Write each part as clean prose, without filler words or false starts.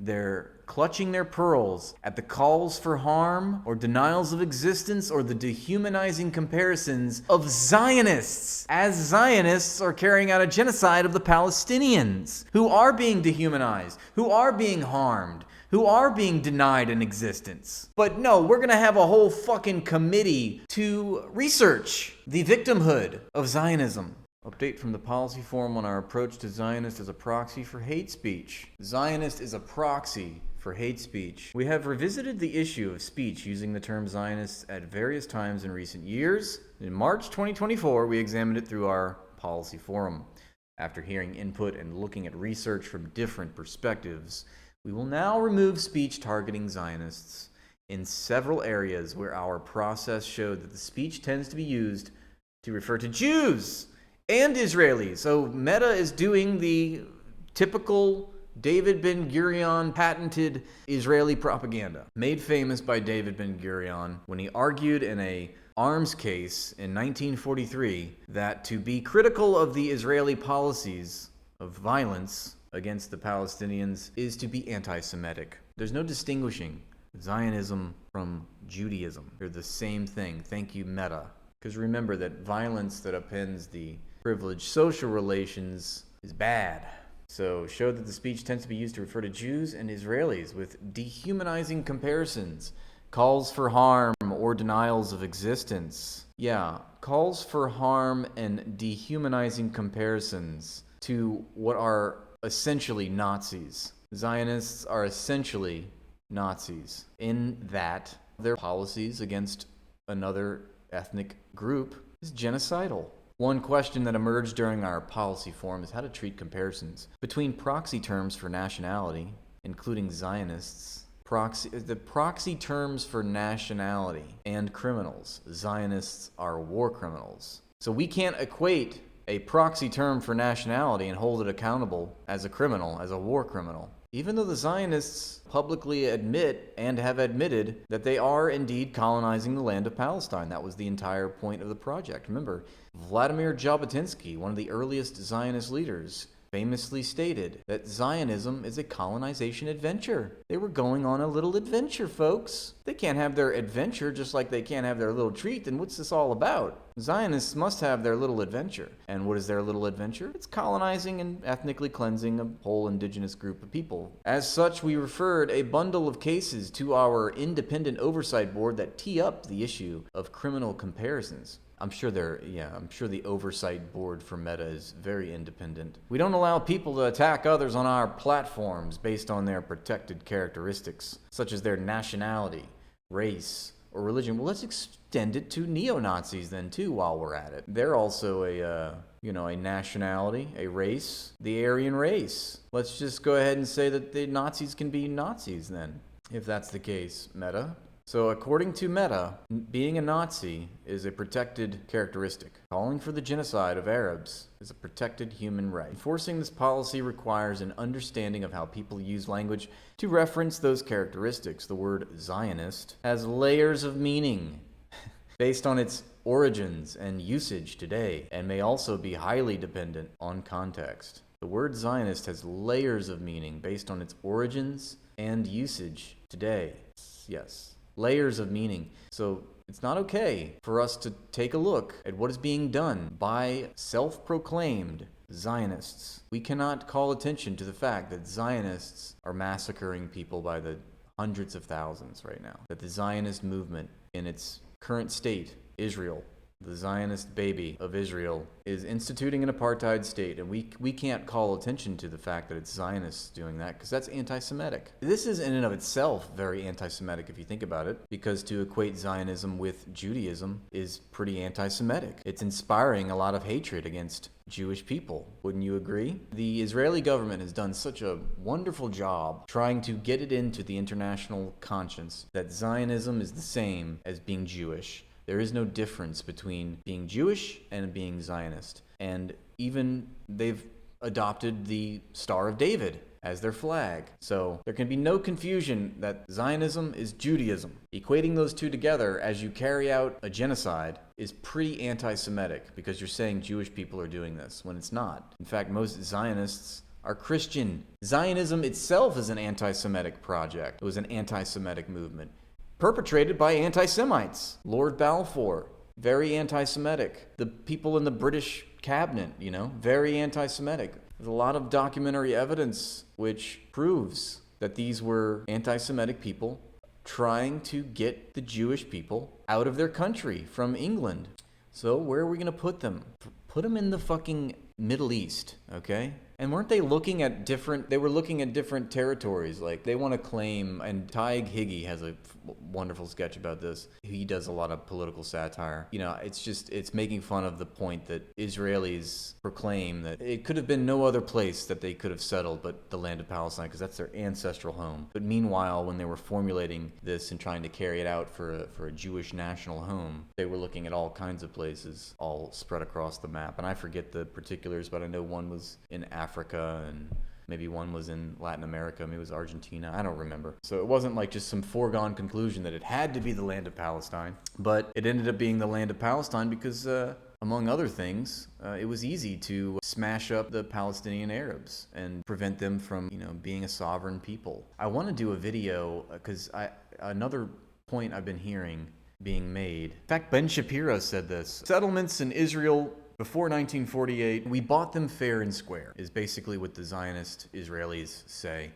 They're clutching their pearls at the calls for harm or denials of existence or the dehumanizing comparisons of Zionists, as Zionists are carrying out a genocide of the Palestinians, who are being dehumanized, who are being harmed, who are being denied an existence. But no, we're gonna have a whole fucking committee to research the victimhood of Zionism. Update from the Policy Forum on our approach to Zionist as a proxy for hate speech. Zionist is a proxy for hate speech. We have revisited the issue of speech using the term Zionists at various times in recent years. In March 2024, we examined it through our Policy Forum. After hearing input and looking at research from different perspectives, we will now remove speech targeting Zionists in several areas where our process showed that the speech tends to be used to refer to Jews and Israelis. So Meta is doing the typical David Ben-Gurion patented Israeli propaganda, made famous by David Ben-Gurion when he argued in a arms case in 1943 that to be critical of the Israeli policies of violence against the Palestinians is to be anti-Semitic. There's no distinguishing Zionism from Judaism. They're the same thing. Thank you, Meta. Because remember that violence that upends the privileged social relations is bad. So show that the speech tends to be used to refer to Jews and Israelis with dehumanizing comparisons, calls for harm or denials of existence. Yeah, calls for harm and dehumanizing comparisons to what are essentially Nazis. Zionists are essentially Nazis in that their policies against another ethnic group is genocidal. One question that emerged during our policy forum is how to treat comparisons between proxy terms for nationality, including Zionists, the proxy terms for nationality and criminals. Zionists are war criminals. So we can't equate a proxy term for nationality and hold it accountable as a criminal, as a war criminal. Even though the Zionists publicly admit and have admitted that they are indeed colonizing the land of Palestine. That was the entire point of the project. Remember, Vladimir Jabotinsky, one of the earliest Zionist leaders, famously stated that Zionism is a colonization adventure. They were going on a little adventure, folks. They can't have their adventure just like they can't have their little treat. Then what's this all about? Zionists must have their little adventure. And what is their little adventure? It's colonizing and ethnically cleansing a whole indigenous group of people. As such, we referred a bundle of cases to our independent oversight board that tee up the issue of criminal comparisons. I'm sure the oversight board for Meta is very independent. We don't allow people to attack others on our platforms based on their protected characteristics, such as their nationality, race, or religion. Well, let's extend it to neo-Nazis then too while we're at it. They're also a nationality, a race, the Aryan race. Let's just go ahead and say that the Nazis can be Nazis then, if that's the case, Meta. So according to Meta, being a Nazi is a protected characteristic. Calling for the genocide of Arabs is a protected human right. Enforcing this policy requires an understanding of how people use language to reference those characteristics. The word Zionist has layers of meaning based on its origins and usage today, and may also be highly dependent on context. The word Zionist has layers of meaning based on its origins and usage today. Yes. Layers of meaning. So it's not okay for us to take a look at what is being done by self-proclaimed Zionists. We cannot call attention to the fact that Zionists are massacring people by the hundreds of thousands right now. That the Zionist movement in its current state, Israel, the Zionist baby of Israel, is instituting an apartheid state, and we can't call attention to the fact that it's Zionists doing that, because that's anti-Semitic. This is in and of itself very anti-Semitic if you think about it, because to equate Zionism with Judaism is pretty anti-Semitic. It's inspiring a lot of hatred against Jewish people. Wouldn't you agree? The Israeli government has done such a wonderful job trying to get it into the international conscience that Zionism is the same as being Jewish. There is no difference between being Jewish and being Zionist. And even they've adopted the Star of David as their flag. So there can be no confusion that Zionism is Judaism. Equating those two together as you carry out a genocide is pretty anti-Semitic, because you're saying Jewish people are doing this when it's not. In fact, most Zionists are Christian. Zionism itself is an anti-Semitic project. It was an anti-Semitic movement perpetrated by anti-Semites. Lord Balfour, very anti-Semitic. The people in the British cabinet, very anti-Semitic. There's a lot of documentary evidence which proves that these were anti-Semitic people trying to get the Jewish people out of their country from England. So where are we going to put them? Put them in the fucking Middle East, okay? And weren't they looking at different territories? Like, they want to claim, and Tyg Higgy has a wonderful sketch about this. He does a lot of political satire. It's making fun of the point that Israelis proclaim that it could have been no other place that they could have settled but the land of Palestine, because that's their ancestral home. But meanwhile, when they were formulating this and trying to carry it out for a Jewish national home, they were looking at all kinds of places all spread across the map. And I forget the particulars, but I know one was in Africa and maybe one was in Latin America. Maybe it was Argentina. I don't remember. So it wasn't like just some foregone conclusion that it had to be the land of Palestine. But it ended up being the land of Palestine because, among other things, it was easy to smash up the Palestinian Arabs and prevent them from, being a sovereign people. I want to do a video because another point I've been hearing being made. In fact, Ben Shapiro said this. Settlements in Israel before 1948, we bought them fair and square, is basically what the Zionist Israelis say.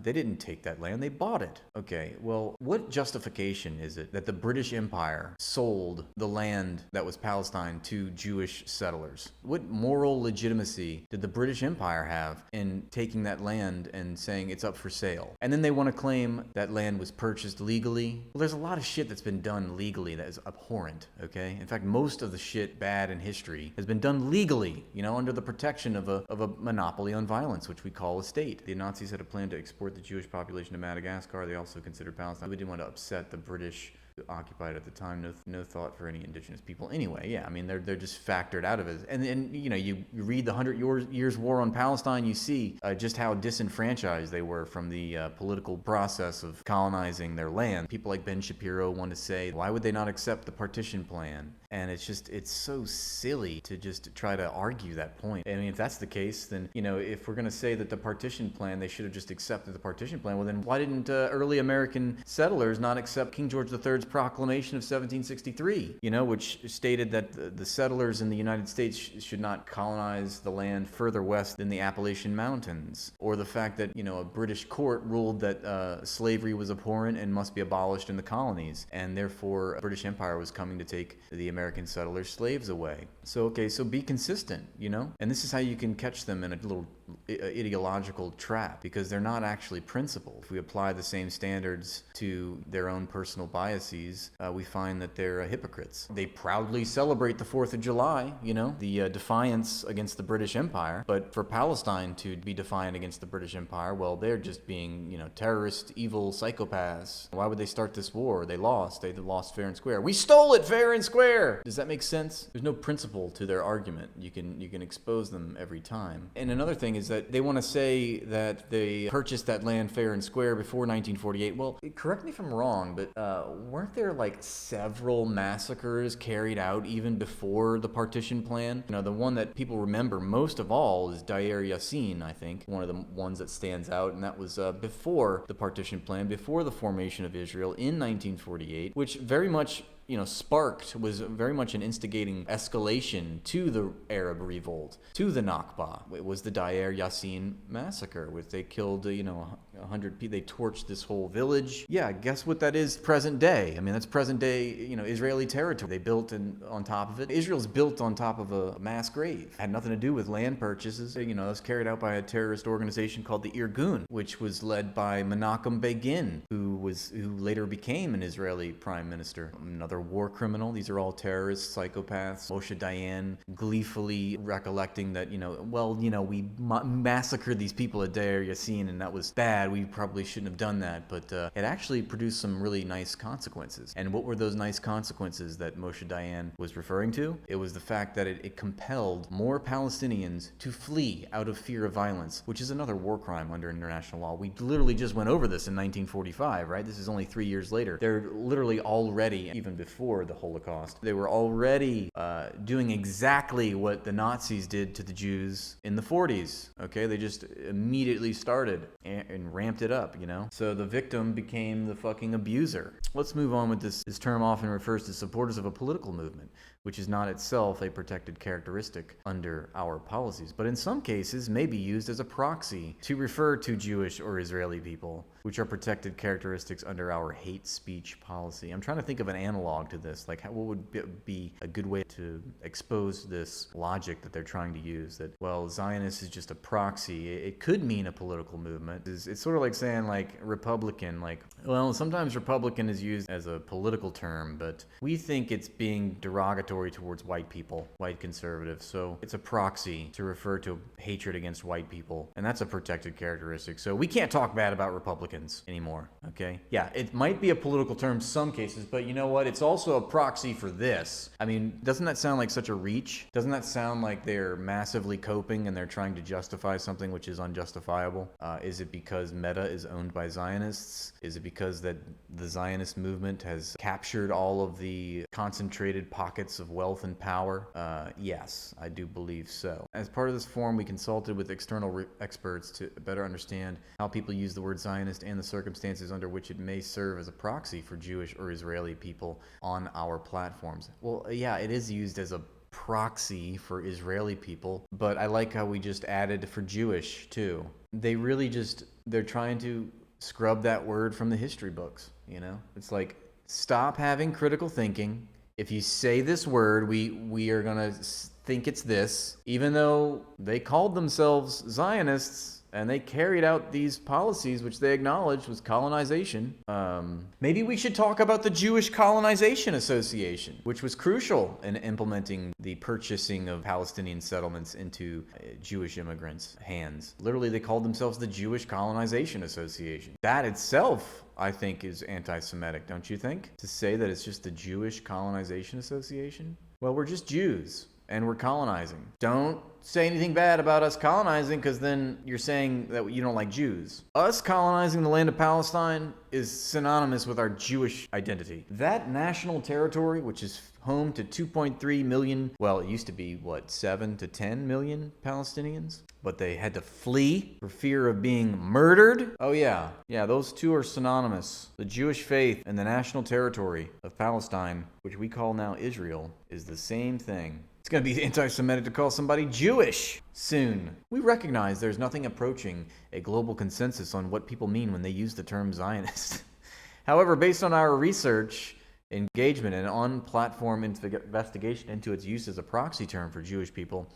They didn't take that land, they bought it. Okay, well, what justification is it that the British Empire sold the land that was Palestine to Jewish settlers? What moral legitimacy did the British Empire have in taking that land and saying it's up for sale? And then they want to claim that land was purchased legally. Well, there's a lot of shit that's been done legally that is abhorrent, okay? In fact, most of the shit bad in history has been done legally, under the protection of a monopoly on violence, which we call a state. The Nazis had a plan to export the Jewish population to Madagascar. They also considered Palestine. We didn't want to upset the British occupied at the time. No thought for any indigenous people. Anyway, yeah, I mean, they're just factored out of it. And you read the 100 Years' War on Palestine, you see just how disenfranchised they were from the political process of colonizing their land. People like Ben Shapiro want to say, why would they not accept the partition plan? And it's so silly to just try to argue that point. I mean, if that's the case, then, if we're going to say that the partition plan, they should have just accepted the partition plan, well, then why didn't early American settlers not accept King George III's proclamation of 1763, which stated that the settlers in the United States should not colonize the land further west than the Appalachian Mountains? Or the fact that, a British court ruled that slavery was abhorrent and must be abolished in the colonies, and therefore a British Empire was coming to take the American settlers' slaves away. So be consistent, and this is how you can catch them in a little ideological trap, because they're not actually principled. If we apply the same standards to their own personal biases, we find that they're hypocrites. They proudly celebrate the 4th of July, the defiance against the British Empire, but for Palestine to be defiant against the British Empire, well, they're just being, terrorist, evil psychopaths. Why would they start this war? They lost fair and square. We stole it fair and square! Does that make sense? There's no principle to their argument. You can expose them every time. And another thing is that they want to say that they purchased that land fair and square before 1948. Well, correct me if I'm wrong, but weren't there several massacres carried out even before the partition plan? The one that people remember most of all is Deir Yassin, I think, one of the ones that stands out, and that was before the partition plan, before the formation of Israel in 1948, which very much was very much an instigating escalation to the Arab revolt, to the Nakba. It was the Deir Yassin massacre, which they killed, 100 people. They torched this whole village. Yeah, guess what that is present day? I mean, that's present day, Israeli territory. They built on top of it. Israel's built on top of a mass grave. Had nothing to do with land purchases. It was carried out by a terrorist organization called the Irgun, which was led by Menachem Begin, who later became an Israeli prime minister. Another war criminal. These are all terrorists, psychopaths. Moshe Dayan gleefully recollecting that, we massacred these people at Deir Yassin, and that was bad. We probably shouldn't have done that, but it actually produced some really nice consequences. And what were those nice consequences that Moshe Dayan was referring to? It was the fact that it compelled more Palestinians to flee out of fear of violence, which is another war crime under international law. We literally just went over this in 1945, right? This is only 3 years later. They're literally already, even before before the Holocaust. They were already doing exactly what the Nazis did to the Jews in the 40s. Okay, they just immediately started and ramped it up, you know? So the victim became the fucking abuser. Let's move on with this. This term often refers to supporters of a political movement, which is not itself a protected characteristic under our policies, but in some cases may be used as a proxy to refer to Jewish or Israeli people, which are protected characteristics under our hate speech policy. I'm trying to think of an analog to this, like what would be a good way to expose this logic that they're trying to use, that, well, Zionist is just a proxy. It could mean a political movement. It's sort of like saying, like, Republican, like, well, sometimes Republican is used as a political term, but we think it's being derogatory towards white people, white conservatives, so it's a proxy to refer to hatred against white people, and that's a protected characteristic. So we can't talk bad about Republicans anymore, okay? Yeah, it might be a political term in some cases, but you know what? It's also a proxy for this. I mean, doesn't that sound like such a reach? Doesn't that sound like they're massively coping and they're trying to justify something which is unjustifiable? Is it because Meta is owned by Zionists? Is it because that the Zionist movement has captured all of the concentrated pockets of wealth and power? Yes, I do believe so. As part of this forum, we consulted with external experts to better understand how people use the word Zionist and the circumstances under which it may serve as a proxy for Jewish or Israeli people on our platforms. Well, yeah, it is used as a proxy for Israeli people, but I like how we just added for Jewish too. They're trying to scrub that word from the history books, you know? It's like, stop having critical thinking. If you say this word, we are going to think it's this, even though they called themselves Zionists and they carried out these policies which they acknowledged was colonization. Maybe we should talk about the Jewish Colonization Association, which was crucial in implementing the purchasing of Palestinian settlements into Jewish immigrants' hands. Literally, they called themselves the Jewish Colonization Association. That itself, I think, is anti-Semitic, don't you think? To say that it's just the Jewish Colonization Association? Well, we're just Jews, and we're colonizing. Don't say anything bad about us colonizing, because then you're saying that you don't like Jews. Us colonizing the land of Palestine is synonymous with our Jewish identity. That national territory, which is home to 2.3 million, well, it used to be, 7 to 10 million Palestinians? But they had to flee for fear of being murdered? Oh yeah, those two are synonymous. The Jewish faith and the national territory of Palestine, which we call now Israel, is the same thing. It's going to be anti-Semitic to call somebody Jewish soon. We recognize there's nothing approaching a global consensus on what people mean when they use the term Zionist. However, based on our research, engagement, and on-platform investigation into its use as a proxy term for Jewish people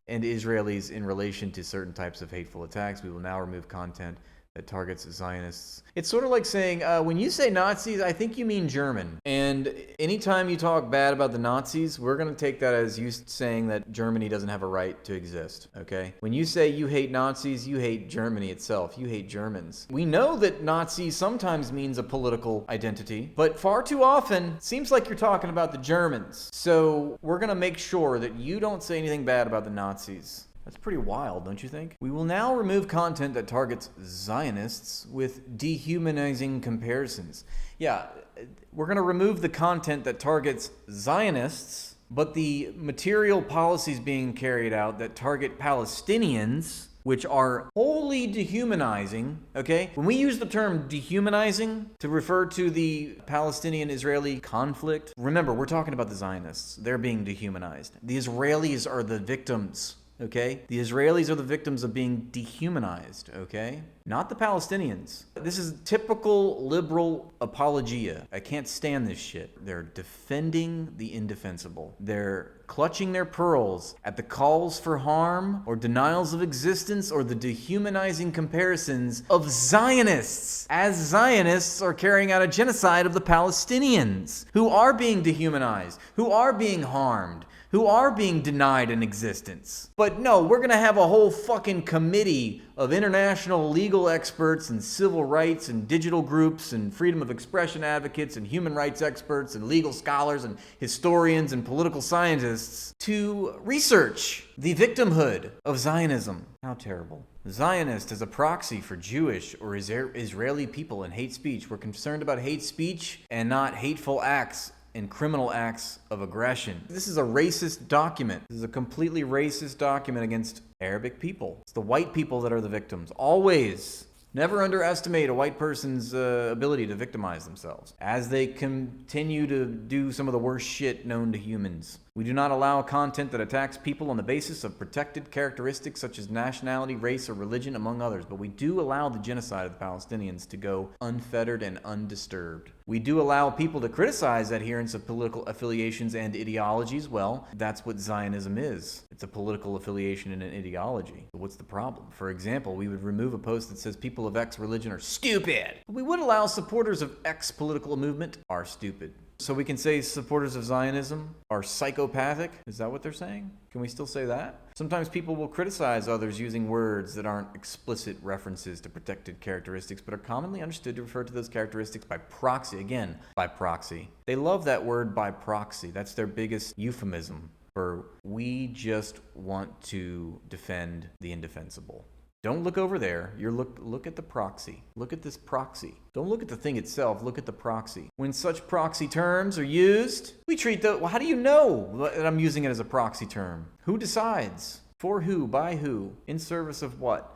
and Israelis in relation to certain types of hateful attacks, we will now remove content that targets Zionists. It's sort of like saying, when you say Nazis, I think you mean German. And anytime you talk bad about the Nazis, we're going to take that as you saying that Germany doesn't have a right to exist, okay? When you say you hate Nazis, you hate Germany itself. You hate Germans. We know that Nazi sometimes means a political identity, but far too often, it seems like you're talking about the Germans. So we're going to make sure that you don't say anything bad about the Nazis. That's pretty wild, don't you think? We will now remove content that targets Zionists with dehumanizing comparisons. Yeah, we're going to remove the content that targets Zionists, but the material policies being carried out that target Palestinians, which are wholly dehumanizing, okay? When we use the term dehumanizing to refer to the Palestinian-Israeli conflict, remember, we're talking about the Zionists. They're being dehumanized. The Israelis are the victims. Okay? The Israelis are the victims of being dehumanized, okay? Not the Palestinians. This is typical liberal apologia. I can't stand this shit. They're defending the indefensible. They're clutching their pearls at the calls for harm or denials of existence or the dehumanizing comparisons of Zionists, as Zionists are carrying out a genocide of the Palestinians, who are being dehumanized, who are being harmed, who are being denied an existence. But no, we're gonna have a whole fucking committee of international legal experts and civil rights and digital groups and freedom of expression advocates and human rights experts and legal scholars and historians and political scientists to research the victimhood of Zionism. How terrible. Zionist is a proxy for Jewish or Israeli people in hate speech. We're concerned about hate speech and not hateful acts and criminal acts of aggression. This is a racist document. This is a completely racist document against Arabic people. It's the white people that are the victims. Always. Never underestimate a white person's ability to victimize themselves as they continue to do some of the worst shit known to humans. We do not allow content that attacks people on the basis of protected characteristics such as nationality, race, or religion, among others, but we do allow the genocide of the Palestinians to go unfettered and undisturbed. We do allow people to criticize adherents of political affiliations and ideologies. Well, that's what Zionism is. It's a political affiliation and an ideology. But what's the problem? For example, we would remove a post that says people of X religion are stupid. We would allow supporters of X political movement are stupid. So we can say supporters of Zionism are psychopathic? Is that what they're saying? Can we still say that? Sometimes people will criticize others using words that aren't explicit references to protected characteristics, but are commonly understood to refer to those characteristics by proxy. Again, by proxy. They love that word by proxy. That's their biggest euphemism for we just want to defend the indefensible. Don't look over there. Look at the proxy. Look at this proxy. Don't look at the thing itself. Look at the proxy. When such proxy terms are used, we treat the... Well, how do you know that I'm using it as a proxy term? Who decides? For who? By who? In service of what?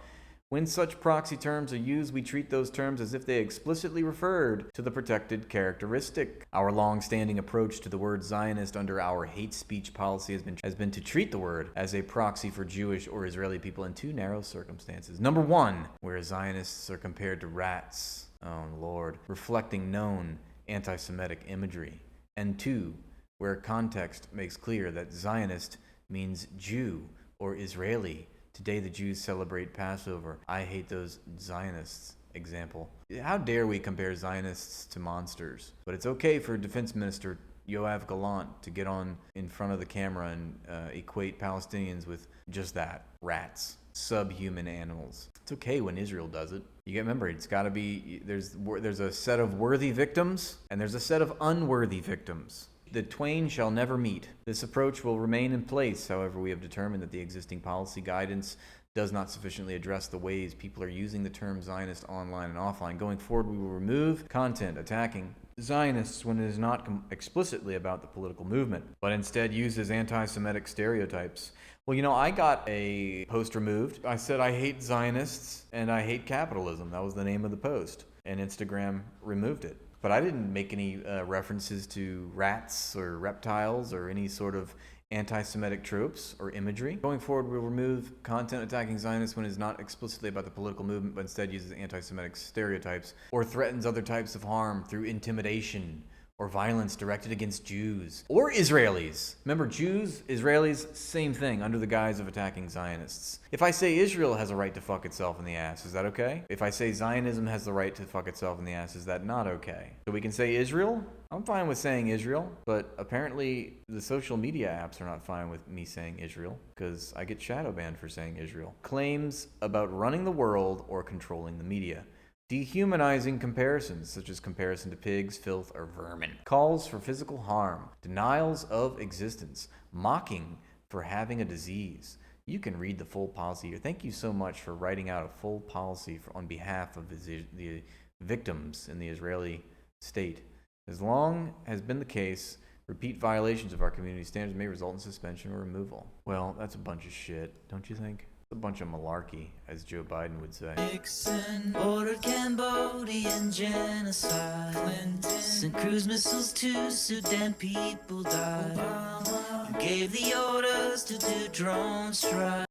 When such proxy terms are used, we treat those terms as if they explicitly referred to the protected characteristic. Our long-standing approach to the word Zionist under our hate speech policy has been to treat the word as a proxy for Jewish or Israeli people in two narrow circumstances. Number one, where Zionists are compared to rats, oh Lord, reflecting known anti-Semitic imagery. And two, where context makes clear that Zionist means Jew or Israeli. Today the Jews celebrate Passover. I hate those Zionists. Example. How dare we compare Zionists to monsters? But it's okay for Defense Minister Yoav Gallant to get on in front of the camera and equate Palestinians with just that. Rats. Subhuman animals. It's okay when Israel does it. You get, remember, it's got to be, there's a set of worthy victims and there's a set of unworthy victims. The twain shall never meet. This approach will remain in place. However, we have determined that the existing policy guidance does not sufficiently address the ways people are using the term Zionist online and offline. Going forward, we will remove content attacking Zionists when it is not explicitly about the political movement, but instead uses anti-Semitic stereotypes. Well, you know, I got a post removed. I said I hate Zionists and I hate capitalism. That was the name of the post. And Instagram removed it. But I didn't make any references to rats or reptiles or any sort of anti-Semitic tropes or imagery. Going forward, we'll remove content attacking Zionists when it is not explicitly about the political movement, but instead uses anti-Semitic stereotypes or threatens other types of harm through intimidation or violence directed against Jews or Israelis. Remember, Jews, Israelis, same thing, under the guise of attacking Zionists. If I say Israel has a right to fuck itself in the ass, is that okay? If I say Zionism has the right to fuck itself in the ass, is that not okay? So we can say Israel? I'm fine with saying Israel, but apparently the social media apps are not fine with me saying Israel, because I get shadow banned for saying Israel. Claims about running the world or controlling the media. Dehumanizing comparisons, such as comparison to pigs, filth, or vermin. Calls for physical harm. Denials of existence. Mocking for having a disease. You can read the full policy here. Thank you so much for writing out a full policy on behalf of the victims in the Israeli state. As long has been the case, repeat violations of our community standards may result in suspension or removal. Well, that's a bunch of shit, don't you think? It's a bunch of malarkey, as Joe Biden would say. Nixon ordered Cambodian genocide. Clinton sent cruise missiles to Sudan, people died. Obama gave the orders to do drone strikes.